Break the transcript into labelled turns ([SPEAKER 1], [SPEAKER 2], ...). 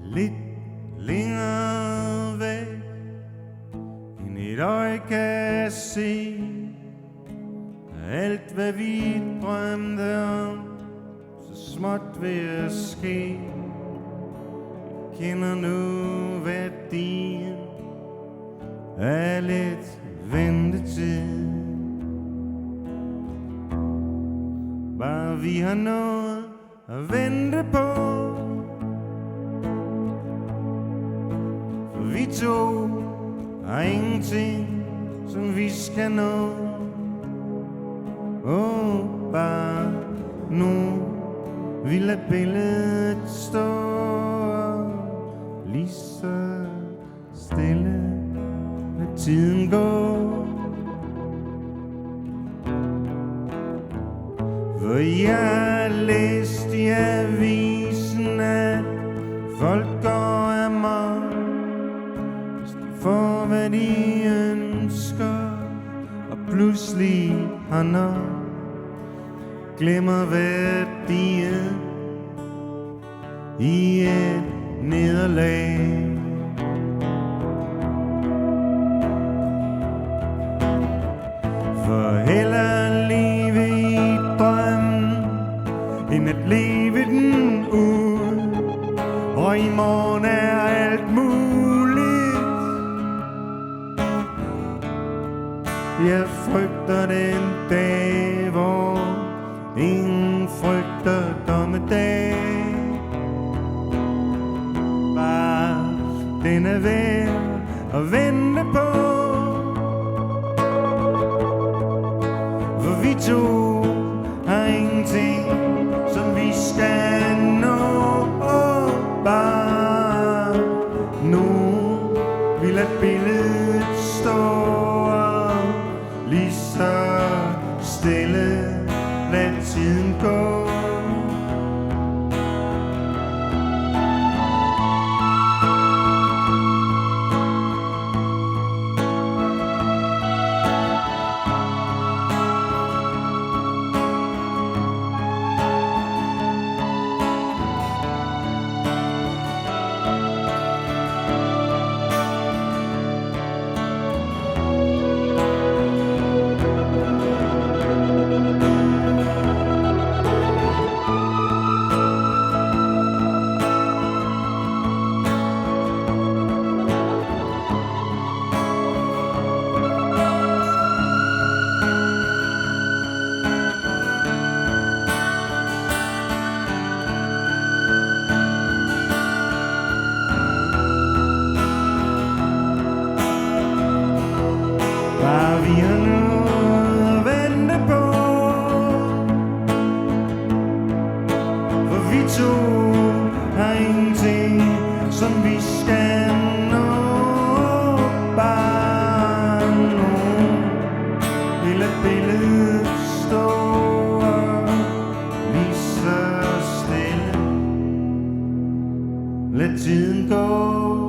[SPEAKER 1] lidt længere væk, end et øje kan se. Alt hvad vi drømte om, så småt ved at ske. Vi kender nu værdien af lidt ventetid. Bare vi har noget at vente på, for vi to har ingenting, som vi skal nå. Bare nu vi lader billedet stå lige så stille, lad tiden gå. For jeg har læst i avisen, at folk går amok, hvis de får hvad de ønsker, og pludselig har nok. Glemmer værdien i et nederlag. For hellere leve i drømmen, end at leve den ud. Og i morgen er alt muligt. Jeg frygter den dag, hvor ingen frygter dommedag. Bare den er værd at vente på, for vi to har ingenting, som vi skal nå. Bare nu vi lader billedet stå lige så stille, lad tiden gå. Bare vi har noget at vente på, for vi to har ingenting, som vi skal nå. Bare nu vi lader billedet stå lige så stille, lad tiden gå.